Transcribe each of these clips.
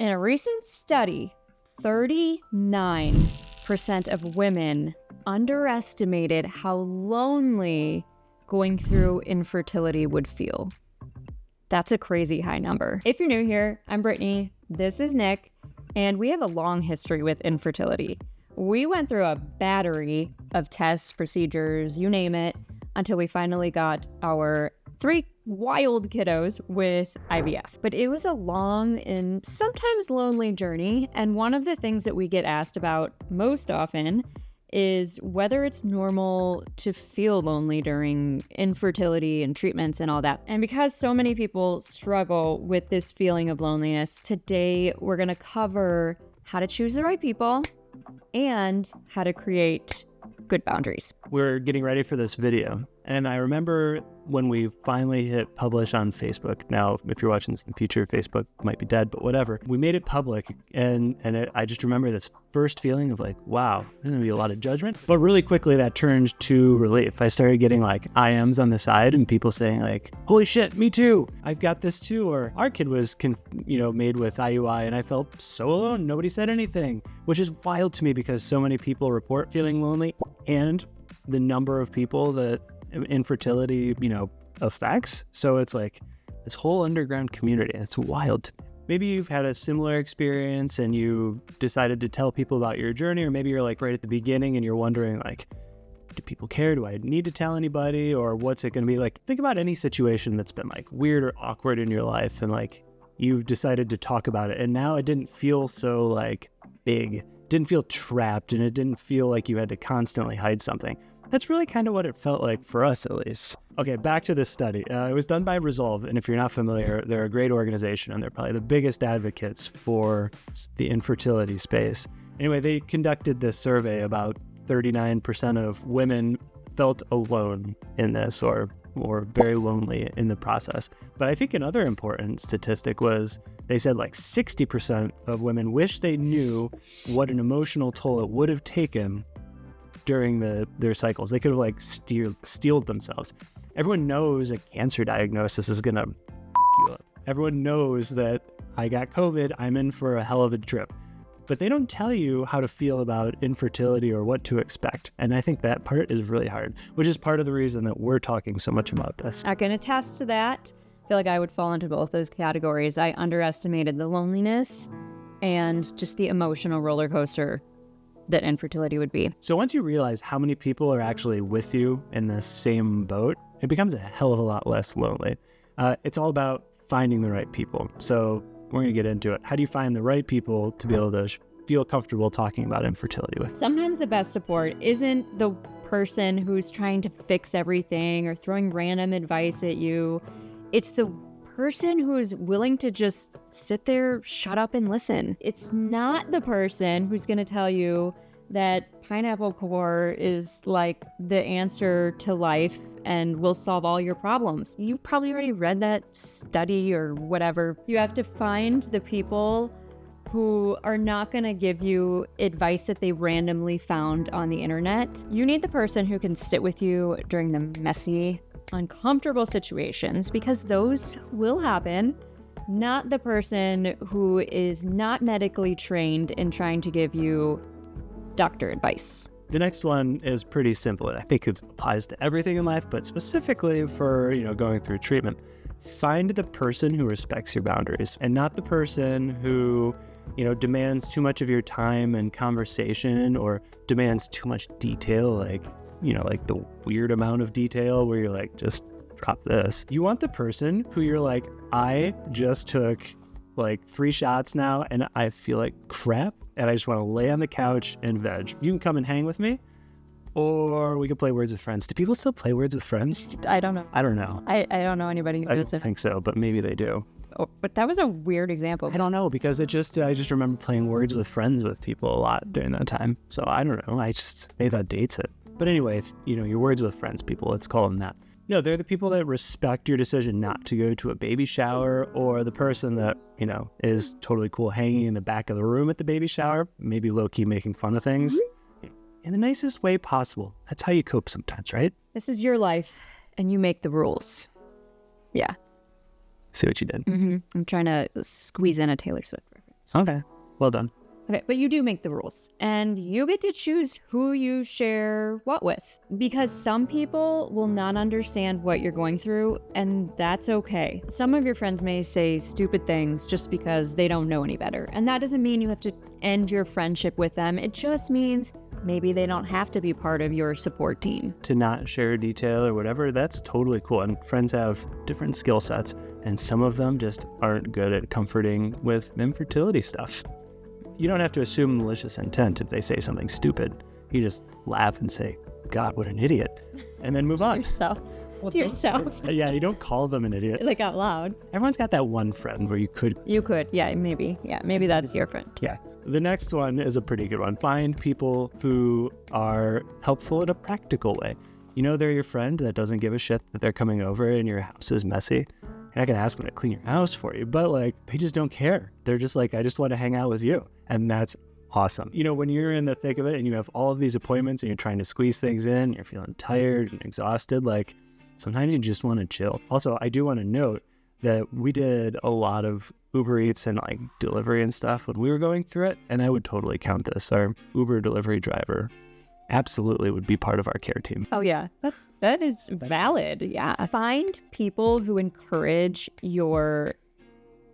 In a recent study, 39% of women underestimated how lonely going through infertility would feel. That's a crazy high number. If you're new here, I'm Brittany, this is Nick, and we have a long history with infertility. We went through a battery of tests, procedures, you name it, until we finally got our 3 wild kiddos with IVF. But it was a long and sometimes lonely journey, and one of the things that we get asked about most often is whether it's normal to feel lonely during infertility and treatments and all that. And because so many people struggle with this feeling of loneliness, today we're going to cover how to choose the right people and how to create good boundaries. We're getting ready for this video, and I remember when we finally hit publish on Facebook. Now, if you're watching this in the future, Facebook might be dead, but whatever. We made it public, and I just remember this first feeling of like, wow, there's gonna be a lot of judgment. But really quickly, that turned to relief. I started getting like IMs on the side and people saying like, holy shit, me too. I've got this too. Or our kid was, made with IUI, and I felt so alone. Nobody said anything, which is wild to me because so many people report feeling lonely, and the number of people that infertility, affects. So it's like this whole underground community. It's wild to me. Maybe you've had a similar experience and you decided to tell people about your journey, or maybe you're like right at the beginning and you're wondering like, do people care? Do I need to tell anybody? Or what's it going to be like? Think about any situation that's been like weird or awkward in your life, and like you've decided to talk about it, and now it didn't feel so like big, it didn't feel trapped, and it didn't feel like you had to constantly hide something. That's really kind of what it felt like for us, at least. Okay, back to this study. It was done by Resolve, and if you're not familiar, they're a great organization, and they're probably the biggest advocates for the infertility space. Anyway, they conducted this survey. About 39% of women felt alone in this, or very lonely in the process. But I think another important statistic was they said like 60% of women wish they knew what an emotional toll it would have taken during their cycles. They could have like steeled themselves. Everyone knows a cancer diagnosis is gonna you up. Everyone knows that I got COVID, I'm in for a hell of a trip. But they don't tell you how to feel about infertility or what to expect. And I think that part is really hard, which is part of the reason that we're talking so much about this. I can attest to that. I feel like I would fall into both those categories. I underestimated the loneliness and just the emotional roller coaster that infertility would be. So once you realize how many people are actually with you in the same boat, it becomes a hell of a lot less lonely. It's all about finding the right people. So we're gonna get into it. How do you find the right people to be able to feel comfortable talking about infertility with? Sometimes the best support isn't the person who's trying to fix everything or throwing random advice at you. It's the person who's willing to just sit there, shut up, and listen. It's not the person who's going to tell you that pineapple core is like the answer to life and will solve all your problems. You've probably already read that study or whatever. You have to find the people who are not going to give you advice that they randomly found on the internet. You need the person who can sit with you during the messy, uncomfortable situations, because those will happen, not the person who is not medically trained in trying to give you doctor advice. The next one is pretty simple, and I think it applies to everything in life, but specifically for, going through treatment. Find the person who respects your boundaries, and not the person who, demands too much of your time and conversation, or demands too much detail, like the weird amount of detail where you're like, just drop this. You want the person who you're like, I just took like 3 shots now and I feel like crap and I just want to lay on the couch and veg. You can come and hang with me, or we can play Words with Friends. Do people still play Words with Friends? I don't know. I don't know. I don't know anybody who does it. I don't think so, but maybe they do. Oh, but that was a weird example. I don't know, because I just remember playing Words with Friends with people a lot during that time. So I don't know. Maybe that dates it. But anyways, your Words with Friends people, let's call them that. They're the people that respect your decision not to go to a baby shower, or the person that, is totally cool hanging in the back of the room at the baby shower, maybe low-key making fun of things in the nicest way possible. That's how you cope sometimes, right? This is your life, and you make the rules. Yeah. See what you did? Mm-hmm. I'm trying to squeeze in a Taylor Swift reference. Okay. Well done. Okay, but you do make the rules, and you get to choose who you share what with, because some people will not understand what you're going through, and that's okay. Some of your friends may say stupid things just because they don't know any better, and that doesn't mean you have to end your friendship with them. It just means maybe they don't have to be part of your support team. To not share detail or whatever, that's totally cool. And friends have different skill sets, and some of them just aren't good at comforting with infertility stuff. You don't have to assume malicious intent if they say something stupid. You just laugh and say, God, what an idiot, and then move on. Yourself. To yourself. Yeah, you don't call them an idiot. Like out loud. Everyone's got that one friend where you could. Yeah, maybe. Yeah, maybe that's your friend. Yeah. The next one is a pretty good one. Find people who are helpful in a practical way. You know they're your friend that doesn't give a shit that they're coming over and your house is messy. You're not going to ask them to clean your house for you, but like, they just don't care. They're just like, I just want to hang out with you. And that's awesome. You know, when you're in the thick of it and you have all of these appointments and you're trying to squeeze things in, you're feeling tired and exhausted, like sometimes you just want to chill. Also, I do want to note that we did a lot of Uber Eats and like delivery and stuff when we were going through it. And I would totally count this. Our Uber delivery driver absolutely would be part of our care team. Oh yeah, that is valid. Yeah. Find people who encourage your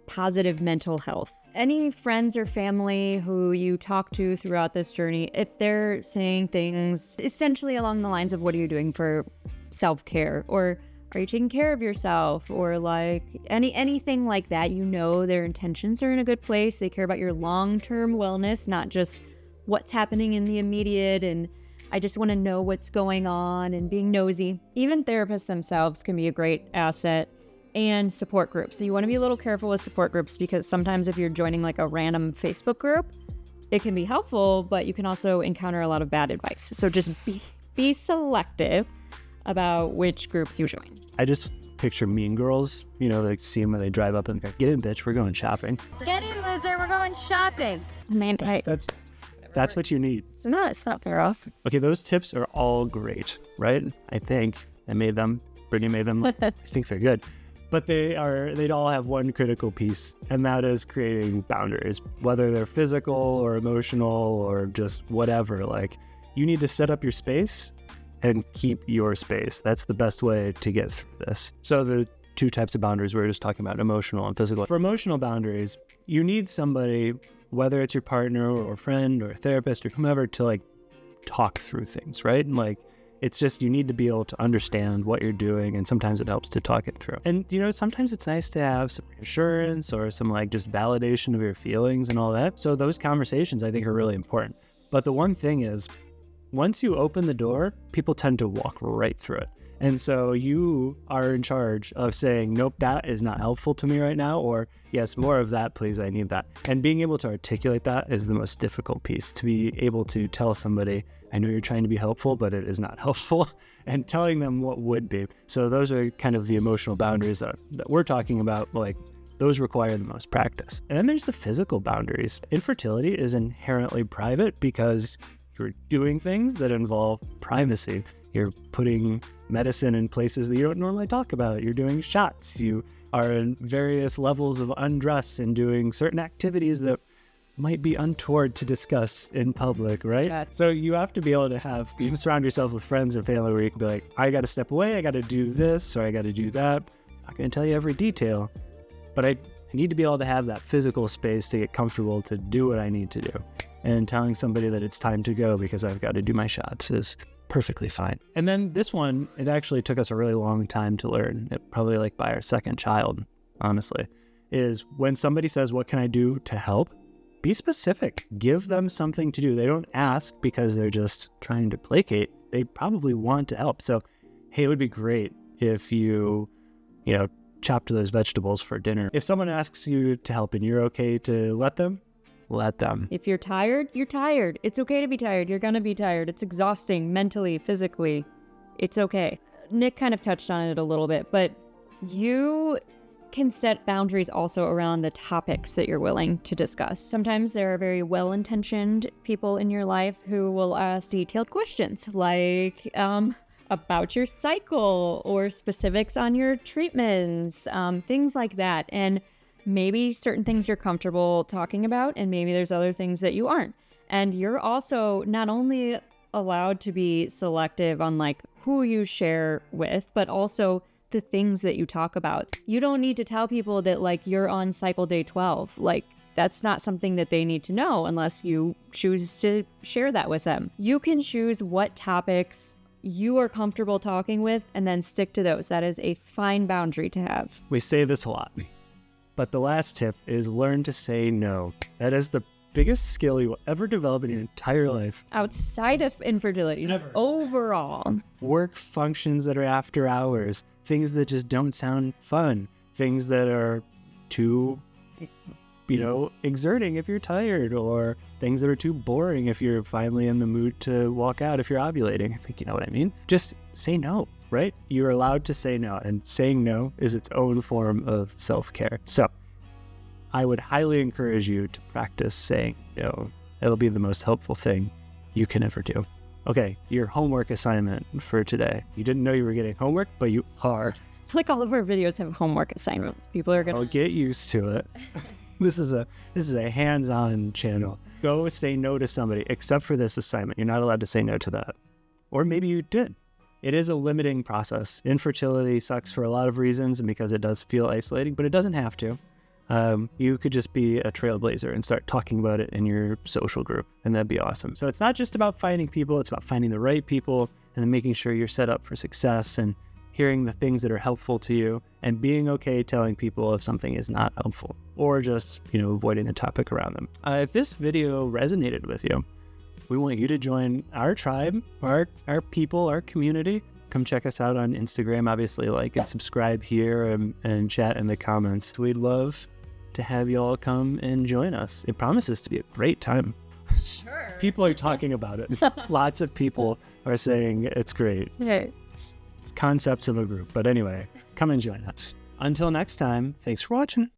positive mental health. Any friends or family who you talk to throughout this journey, if they're saying things essentially along the lines of what are you doing for self-care, or are you taking care of yourself, or like anything like that, you know their intentions are in a good place. They care about your long-term wellness, not just what's happening in the immediate and I just want to know what's going on and being nosy. Even therapists themselves can be a great asset, and support groups. So you want to be a little careful with support groups, because sometimes if you're joining like a random Facebook group, it can be helpful, but you can also encounter a lot of bad advice. So just be selective about which groups you join. I just picture Mean Girls, you know, like see them when they drive up and go, get in, bitch, we're going shopping. Get in, loser, we're going shopping. Man, That's what you need. it's not fair off. Okay, those tips are all great, right? I think I made them. Brittany made them. I think they're good. But they'd all have one critical piece, and that is creating boundaries, whether they're physical or emotional or just whatever. Like, you need to set up your space and keep your space. That's the best way to get through this. So the two types of boundaries we were just talking about, emotional and physical. For emotional boundaries, you need somebody, whether it's your partner or friend or therapist or whomever, to like talk through things, right? And like, it's just, you need to be able to understand what you're doing, and sometimes it helps to talk it through. And, you know, sometimes it's nice to have some reassurance or some like just validation of your feelings and all that. So those conversations I think are really important. But the one thing is, once you open the door, people tend to walk right through it. And so you are in charge of saying, nope, that is not helpful to me right now, or yes, more of that, please, I need that. And being able to articulate that is the most difficult piece, to be able to tell somebody, I know you're trying to be helpful, but it is not helpful, and telling them what would be. So those are kind of the emotional boundaries that we're talking about, like those require the most practice. And then there's the physical boundaries. Infertility is inherently private because you're doing things that involve privacy. You're putting medicine in places that you don't normally talk about. You're doing shots. You are in various levels of undress and doing certain activities that might be untoward to discuss in public, right? Yeah. So you have to be able to you surround yourself with friends and family where you can be like, I got to step away. I got to do this, or I got to do that. I'm not going to tell you every detail, but I need to be able to have that physical space to get comfortable to do what I need to do. And telling somebody that it's time to go because I've got to do my shots is perfectly fine. And then this one, it actually took us a really long time to learn. It probably like by our second child, honestly, is when somebody says, what can I do to help? Be specific. Give them something to do. They don't ask because they're just trying to placate. They probably want to help. So, hey, it would be great if you chopped those vegetables for dinner. If someone asks you to help and you're okay to let them. If you're tired, you're tired. It's okay to be tired. You're going to be tired. It's exhausting mentally, physically. It's okay. Nick kind of touched on it a little bit, but you can set boundaries also around the topics that you're willing to discuss. Sometimes there are very well-intentioned people in your life who will ask detailed questions like about your cycle or specifics on your treatments, things like that. And maybe certain things you're comfortable talking about, and maybe there's other things that you aren't. And you're also not only allowed to be selective on like who you share with, but also the things that you talk about. You don't need to tell people that like you're on cycle day 12. Like that's not something that they need to know unless you choose to share that with them. You can choose what topics you are comfortable talking with and then stick to those. That is a fine boundary to have. We say this a lot, but the last tip is learn to say no. That is the biggest skill you will ever develop in your entire life. Outside of infertility, just overall. Work functions that are after hours, things that just don't sound fun, things that are too, exerting if you're tired, or things that are too boring if you're finally in the mood to walk out if you're ovulating. I think you know what I mean. Just say no, right? You're allowed to say no, and saying no is its own form of self-care. So I would highly encourage you to practice saying no. It'll be the most helpful thing you can ever do. Okay, your homework assignment for today. You didn't know you were getting homework, but you are. Like all of our videos have homework assignments. People are I'll get used to it. This is a hands-on channel. Go say no to somebody, except for this assignment. You're not allowed to say no to that. Or maybe you did. It is a limiting process. Infertility sucks for a lot of reasons and because it does feel isolating, but it doesn't have to. You could just be a trailblazer and start talking about it in your social group, and that'd be awesome. So it's not just about finding people, it's about finding the right people and then making sure you're set up for success and hearing the things that are helpful to you and being okay telling people if something is not helpful or just, avoiding the topic around them. If this video resonated with you, we want you to join our tribe, our people, our community. Come check us out on Instagram, obviously like and subscribe here and chat in the comments. We'd love to have y'all come and join us. It promises to be a great time. Sure. People are talking about it. Lots of people are saying it's great. Okay. It's concepts of a group. But anyway, come and join us. Until next time, thanks for watching.